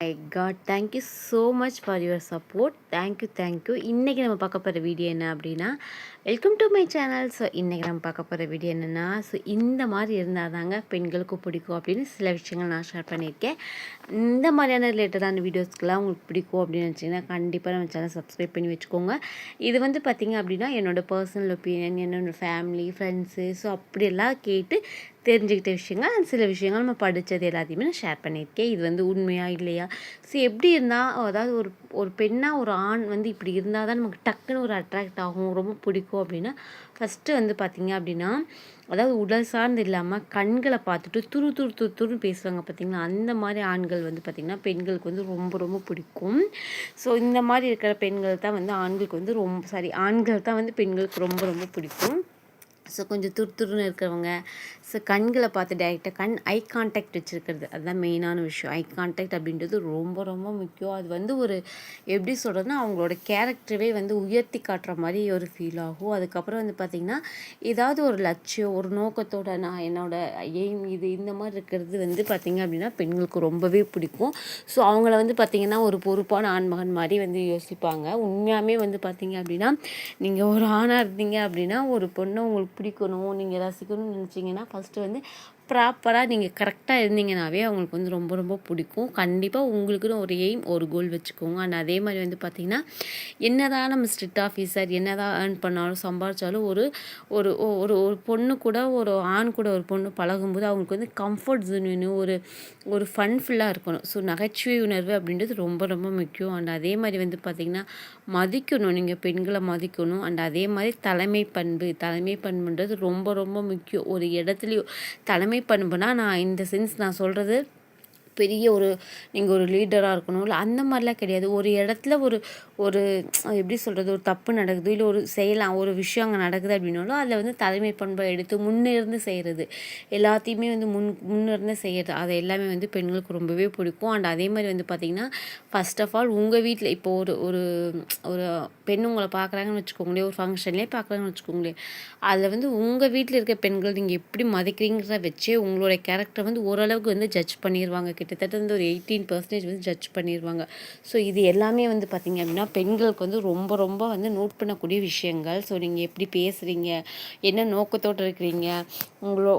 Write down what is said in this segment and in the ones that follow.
My god thank you so much for your support. Thank you. இன்றைக்கி நம்ம பார்க்க போகிற வீடியோ என்ன அப்படின்னா, welcome to my channel. So இன்றைக்கி நம்ம பார்க்க போகிற வீடியோ என்னென்னா, ஸோ இந்த மாதிரி இருந்தால் தாங்க பெண்களுக்கு பிடிக்கும் அப்படின்னு சில விஷயங்கள் நான் ஷேர் பண்ணியிருக்கேன். இந்த மாதிரியான ரிலேட்டடான வீடியோஸ்க்கெலாம் உங்களுக்கு பிடிக்கும் அப்படின்னு நினச்சிங்கன்னா கண்டிப்பாக நம்ம சேனல் சப்ஸ்கிரைப் பண்ணி வச்சுக்கோங்க. இது வந்து பார்த்திங்க அப்படின்னா என்னோடய பர்சனல் ஒப்பீனியன், என்னோடய ஃபேமிலி, ஃப்ரெண்ட்ஸு, ஸோ அப்படியெல்லாம் கேட்டு தெரிஞ்சுக்கிட்ட விஷயங்கள், சில விஷயங்கள் நம்ம படித்தது எல்லாத்தையுமே நான் ஷேர் பண்ணியிருக்கேன். இது வந்து உண்மையா இல்லையா, ஸோ எப்படி இருந்தால், அதாவது ஒரு ஒரு பெண்ணாக ஒரு ஆண் வந்து இப்படி இருந்தால் தான் நமக்கு டக்குன்னு ஒரு அட்ராக்ட் ஆகும், ரொம்ப பிடிக்கும் அப்படின்னா, ஃபஸ்ட்டு வந்து பார்த்திங்க அப்படின்னா, அதாவது உடல் சார்ந்து இல்லாமல் கண்களை பார்த்துட்டு துருன்னு பேசுவாங்க பார்த்திங்களா, அந்த மாதிரி ஆண்கள் வந்து பார்த்திங்கன்னா பெண்களுக்கு வந்து ரொம்ப ரொம்ப பிடிக்கும். ஸோ இந்த மாதிரி இருக்கிற பெண்கள் தான் வந்து ஆண்களுக்கு வந்து ஆண்கள் தான் வந்து பெண்களுக்கு ரொம்ப ரொம்ப பிடிக்கும். ஸோ கொஞ்சம் துருன்னு இருக்கிறவங்க, ஸோ கண்களை பார்த்து டைரெக்டாக ஐ கான்டாக்ட் வச்சுருக்கிறது, அதுதான் மெயினான விஷயம். ஐ கான்டாக்ட் அப்படின்றது ரொம்ப ரொம்ப முக்கியம். அது வந்து ஒரு எப்படி சொல்கிறதுனா, அவங்களோட கேரக்டரவே வந்து உயர்த்தி காட்டுற மாதிரி ஒரு ஃபீல் ஆகும். அதுக்கப்புறம் வந்து பார்த்திங்கன்னா, ஏதாவது ஒரு லட்சியம், ஒரு நோக்கத்தோட நான் என்னோடய எய்ம் இது இந்த மாதிரி இருக்கிறது வந்து பார்த்திங்க அப்படின்னா பெண்களுக்கு ரொம்பவே பிடிக்கும். ஸோ அவங்கள வந்து பார்த்திங்கன்னா ஒரு பொறுப்பான ஆண்மகன் மாதிரி வந்து யோசிப்பாங்க. உண்மையாகவே வந்து பார்த்திங்க அப்படின்னா, நீங்கள் ஒரு ஆணாக இருந்தீங்க அப்படின்னா, ஒரு பொண்ணை உங்களுக்கு பிடிக்கணும், நீங்கள் ரசிக்கணும்னு நினச்சிங்கன்னா ஃபஸ்ட்டு வந்து ப்ராப்பராக நீங்கள் கரெக்டாக இருந்தீங்கன்னாவே அவங்களுக்கு வந்து ரொம்ப ரொம்ப பிடிக்கும். கண்டிப்பாக உங்களுக்குன்னு ஒரு எய்ம், ஒரு கோல் வச்சுக்கோங்க. அண்ட் அதே மாதிரி வந்து பார்த்திங்கன்னா, என்னதான் நம்ம ஸ்ட்ரிக்ட் ஆஃபீஸர் என்னதான் ஏர்ன் பண்ணாலும் சம்பாதிச்சாலும் ஒரு ஒரு ஒரு ஒரு பொண்ணு கூட, ஒரு ஆண் கூட ஒரு பொண்ணு பழகும்போது அவங்களுக்கு வந்து கம்ஃபர்ட் ஜோன் வேணும், ஒரு ஒரு ஃபன்ஃபுல்லாக இருக்கணும். ஸோ நகைச்சுவை உணர்வு அப்படின்றது ரொம்ப ரொம்ப முக்கியம். அண்ட் அதே மாதிரி வந்து பார்த்திங்கன்னா மதிக்கணும், நீங்கள் பெண்களை மதிக்கணும். அண்ட் அதே மாதிரி தலைமை பண்புன்றது ரொம்ப ரொம்ப முக்கியம். ஒரு இடத்துலையும் தலைமை பண்புனா நான் இந்த சென்ஸ் நான் சொல்கிறது பெரிய நீங்கள் ஒரு லீடராக இருக்கணும் இல்லை அந்த மாதிரிலாம் கிடையாது. ஒரு இடத்துல ஒரு ஒரு எப்படி சொல்கிறது, ஒரு தப்பு நடக்குது, இல்லை ஒரு செய்யலாம், ஒரு விஷயம் அங்கே நடக்குது அப்படின்னாலும் அதில் வந்து தலைமை பண்பை எடுத்து முன்னிருந்து செய்கிறது, எல்லாத்தையுமே வந்து முன்னிருந்து செய்கிறது, அது எல்லாமே வந்து பெண்களுக்கு ரொம்பவே பிடிக்கும். அண்ட் அதே மாதிரி வந்து பார்த்திங்கன்னா, ஃபர்ஸ்ட் ஆஃப் ஆல் உங்கள் வீட்டில் இப்போ ஒரு ஒரு ஒரு பெண் உங்களை பார்க்குறாங்கன்னு வச்சுக்கோங்களேன், ஒரு ஃபங்க்ஷன்லேயே பார்க்குறாங்கன்னு வச்சுக்கோங்களேன், அதில் வந்து உங்கள் வீட்டில் இருக்க பெண்கள் நீங்கள் எப்படி மதிக்கிறீங்கிறத வச்சே உங்களோட கேரக்டரை வந்து ஓரளவுக்கு வந்து ஜட்ஜ் பண்ணிடுவாங்க. கிட்டத்தட்ட வந்து ஒரு 18% வந்து ஜட்ஜ் பண்ணிடுவாங்க. ஸோ இது எல்லாமே வந்து பார்த்திங்க அப்படின்னா பெண்களுக்கு வந்து ரொம்ப ரொம்ப வந்து நோட் பண்ணக்கூடிய விஷயங்கள். ஸோ நீங்கள் எப்படி பேசுகிறீங்க, என்ன நோக்கத்தோடு இருக்கிறீங்க,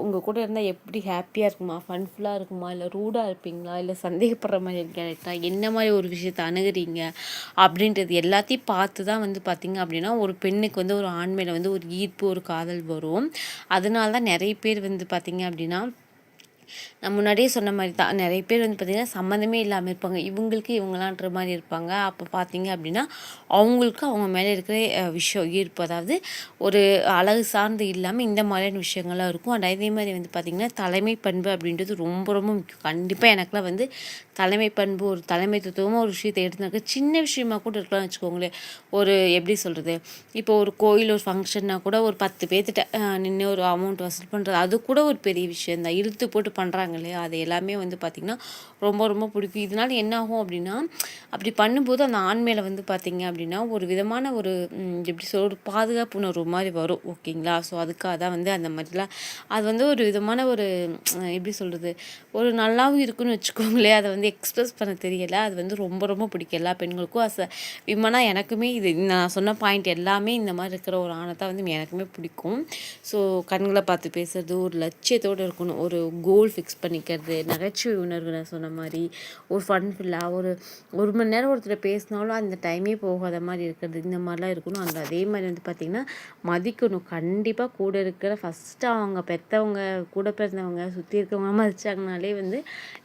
உங்கள் கூட இருந்தால் எப்படி ஹாப்பியாக இருக்குமா, ஃபன்ஃபுல்லாக இருக்குமா, இல்லை ரூடாக இருப்பீங்களா, இல்லை சந்தேகப்படுற மாதிரி இருக்கா, என்ன மாதிரி ஒரு விஷயத்தை அணுகுறீங்க அப்படின்றது எல்லாத்தையும் பார்த்து தான் வந்து பார்த்திங்க அப்படின்னா ஒரு பெண்ணுக்கு வந்து ஒரு ஆண் மேலே வந்து ஒரு ஈர்ப்பு, ஒரு காதல் வரும். அதனால தான் நிறைய பேர் வந்து பார்த்திங்க அப்படின்னா, நான் முன்னாடியே சொன்ன மாதிரி தான், நிறைய பேர் வந்து பார்த்திங்கன்னா சம்மந்தமே இல்லாமல் இருப்பாங்க, இவங்களுக்கு இவங்களான்ற மாதிரி இருப்பாங்க. அப்போ பார்த்திங்க அப்படின்னா அவங்களுக்கு அவங்க மேலே இருக்கிற விஷயம் ஈர்ப்பு, அதாவது ஒரு அழகு சார்ந்து இல்லாமல் இந்த மாதிரியான விஷயங்கள்லாம் இருக்கும். அண்ட் அதே மாதிரி வந்து பார்த்திங்கன்னா தலைமை பண்பு அப்படின்றது ரொம்ப ரொம்ப முக்கியம். கண்டிப்பாக எனக்குலாம் வந்து தலைமை பண்பு, ஒரு தலைமைத்துவமாக ஒரு விஷயத்தை எடுத்துனாக்க சின்ன விஷயமா கூட இருக்கலாம்னு வச்சுக்கோங்களேன். ஒரு எப்படி சொல்கிறது, இப்போ ஒரு கோயில் ஒரு ஃபங்க்ஷன்னா கூட ஒரு 10 பேர்த்திட்ட நின்று ஒரு அமௌண்ட் வசூல் பண்ணுறது, அது கூட ஒரு பெரிய விஷயம் தான். இழுத்து போட்டு பண்ணுறாங்க இல்லையா, அது எல்லாமே வந்து பார்த்திங்கன்னா ரொம்ப ரொம்ப பிடிக்கும். இதனால் என்ன ஆகும் அப்படின்னா, அப்படி பண்ணும்போது அந்த ஆண் மேலே வந்து பார்த்திங்க அப்படின்னா ஒரு விதமான ஒரு எப்படி சொல்ல, ஒரு பாதுகாப்பு உணர்வு மாதிரி வரும். ஓகேங்களா, ஸோ அதுக்காக தான் வந்து அந்த மாதிரிலாம் அது வந்து ஒரு விதமான ஒரு எப்படி சொல்கிறது, ஒரு நல்லாவும் இருக்குன்னு வச்சுக்கோங்களேன். அதை வந்து எக்ஸ்ப்ரெஸ் பண்ண தெரியலை. அது வந்து ரொம்ப ரொம்ப பிடிக்கும் எல்லா பெண்களுக்கும். விமனாக எனக்குமே இது நான் சொன்ன பாயிண்ட் எல்லாமே இந்த மாதிரி இருக்கிற ஒரு ஆணை தான் வந்து எனக்குமே பிடிக்கும். ஸோ கண்களை பார்த்து பேசுறது, ஒரு லட்சியத்தோடு இருக்கணும், ஒரு கோல் ஃபிக்ஸ் பண்ணிக்கிறது, நகைச்சுவை உணர்வு நான் சொன்ன மாதிரி, ஒரு ஃபன்ஃபுல்லாக ஒரு மணி நேரம் ஒருத்தர் பேசினாலும் அந்த டைமே போகாத மாதிரி இருக்கிறது, இந்த மாதிரிலாம் இருக்கணும். அந்த அதே மாதிரி வந்து பார்த்திங்கன்னா மதிக்கணும். கண்டிப்பாக கூட இருக்கிற ஃபஸ்ட்டு அவங்க பெற்றவங்க, கூட பிறந்தவங்க, சுற்றி இருக்கவங்க மதித்தாங்கனாலே வந்து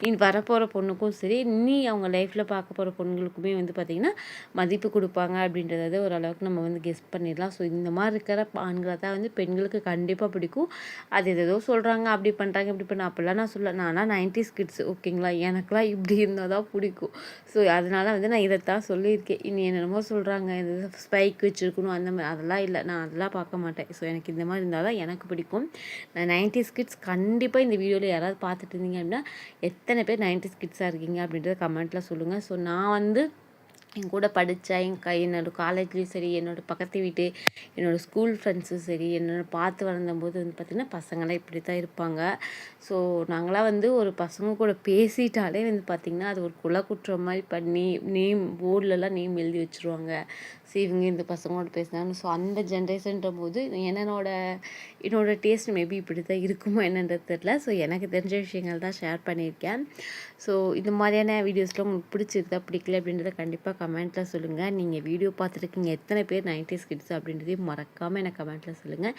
இனி வரப்போகிற பொண்ணுக்கும் சரி, இனி அவங்க லைஃப்பில் பார்க்க போகிற பொண்ணுங்களுக்குமே வந்து பார்த்திங்கன்னா மதிப்பு கொடுப்பாங்க அப்படின்றத ஓரளவுக்கு நம்ம வந்து கெஸ் பண்ணிடலாம். ஸோ இந்த மாதிரி இருக்கிற ஆண்களை தான் வந்து பெண்களுக்கு கண்டிப்பாக பிடிக்கும். அது ஏதோ சொல்கிறாங்க, அப்படி பண்ணுறாங்க, இப்படி பண்ண, அப்படிலாம் நான் சொல்ல, நான்லாம் 90s கிட்ஸ். ஓகேங்களா, எனக்குலாம் இப்படி இருந்தால் தான் பிடிக்கும். ஸோ அதனால் வந்து நான் இதைத்தான் சொல்லியிருக்கேன். இனி என்னென்னமோ சொல்கிறாங்க, இது ஸ்பைக் வச்சுருக்கணும் அந்த மாதிரி, அதெல்லாம் இல்லை, நான் அதெல்லாம் பார்க்க மாட்டேன். ஸோ எனக்கு இந்த மாதிரி இருந்தால் தான் எனக்கு பிடிக்கும். நான் 90s கிட்ஸ். கண்டிப்பாக இந்த வீடியோவில் யாராவது பார்த்துட்டு இருந்தீங்க அப்படின்னா எத்தனை பேர் 90s கிட்ஸாக இருக்கீங்க அப்படின்றத கமெண்ட்டில் சொல்லுங்கள். ஸோ நான் வந்து என் கூட படித்த என்னோடய காலேஜ்லேயும் சரி, என்னோடய பக்கத்து வீட்டு, என்னோடய ஸ்கூல் ஃப்ரெண்ட்ஸும் சரி, பார்த்து வளர்ந்தம்போது வந்து பார்த்திங்கன்னா பசங்களாம் இப்படி தான் இருப்பாங்க. ஸோ நாங்களாம் வந்து ஒரு பசங்க கூட பேசிட்டாலே வந்து பார்த்திங்கன்னா அது ஒரு குற்றம் மாதிரி பண்ணி போர்ட்லலாம் நேம் எழுதி வச்சுருவாங்க. ஸோ இவங்க இந்த பசங்களோட பேசினாங்க. ஸோ அந்த ஜென்ரேஷன்ற போது என்னோட டேஸ்ட் மேபி இப்படி தான் இருக்குமோ என்னன்றது தெரில. ஸோ எனக்கு தெரிஞ்ச விஷயங்கள் தான் ஷேர் பண்ணியிருக்கேன். ஸோ இந்த மாதிரியான வீடியோஸ்லாம் உங்களுக்கு பிடிச்சிருக்கா பிடிக்கல அப்படின்றத கண்டிப்பாக கமெண்ட்டில் சொல்லுங்கள். நீங்கள் வீடியோ பார்த்துருக்கீங்க எத்தனை பேர் 90s கிட்ஸ் அப்படின்றதையும் மறக்காமல் எனக்கு கமெண்ட்டில் சொல்லுங்கள்.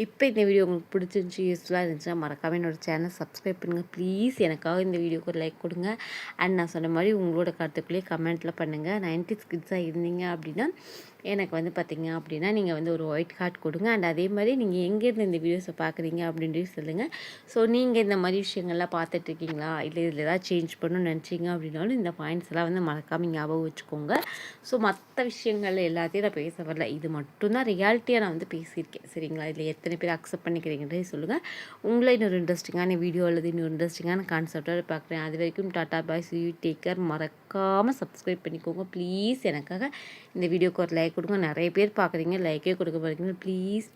இப்போ இந்த வீடியோ உங்களுக்கு பிடிச்சிருந்துச்சி, யூஸ்ஃபுல்லாக இருந்துச்சுன்னா மறக்காமல் என்னோடய சேனல் சப்ஸ்கிரைப் பண்ணுங்கள் ப்ளீஸ். எனக்காக இந்த வீடியோக்கு ஒரு லைக் கொடுங்க. அண்ட் நான் சொன்ன மாதிரி உங்களோட கருத்துக்குள்ளேயே கமெண்ட்டில் பண்ணுங்கள். 90s கிட்ஸாக இருந்தீங்க அப்படின்னா எனக்கு வந்து பார்த்திங்க அப்படின்னா நீங்கள் வந்து ஒரு ஒயிட் கார்ட் கொடுங்க. அண்ட் அதே மாதிரி நீங்கள் எங்கேருந்து இந்த வீடியோஸை பார்க்குறீங்க அப்படின்றது சொல்லுங்கள். ஸோ நீங்கள் இந்த மாதிரி விஷயங்கள்லாம் பார்த்துட்ருக்கீங்களா, இல்லை இதில் ஏதாவது சேஞ்ச் பண்ணணும்னு நினச்சிங்க அப்படின்னாலும் இந்த பாயிண்ட்ஸ் எல்லாம் வந்து மறக்காமல் ஞாபகம் வச்சுக்கோங்க. ஸோ மற்ற விஷயங்கள் எல்லாத்தையும் நான் பேச வரல, இது மட்டும்தான் ரியாலிட்டியாக நான் வந்து பேசியிருக்கேன் சரிங்களா. இதில் எத்தனை பேர் அக்செப்ட் பண்ணிக்கிறீங்கன்றே சொல்லுங்கள். உங்களை இன்னொரு இன்ட்ரெஸ்டிங்கான வீடியோ அல்லது இன்னொரு இன்ட்ரெஸ்டிங்கான கான்செப்டோடு பார்க்குறேன். அது வரைக்கும் tata bye, see you, take care. மறக்காமல் சப்ஸ்கிரைப் பண்ணிக்கோங்க ப்ளீஸ். எனக்காக இந்த வீடியோக்கு ஒரு லைக் கொடுங்க. நிறைய பேர் பார்க்குறீங்க, லைக்கே கொடுக்க மாட்டேங்கிறீங்க ப்ளீஸ்.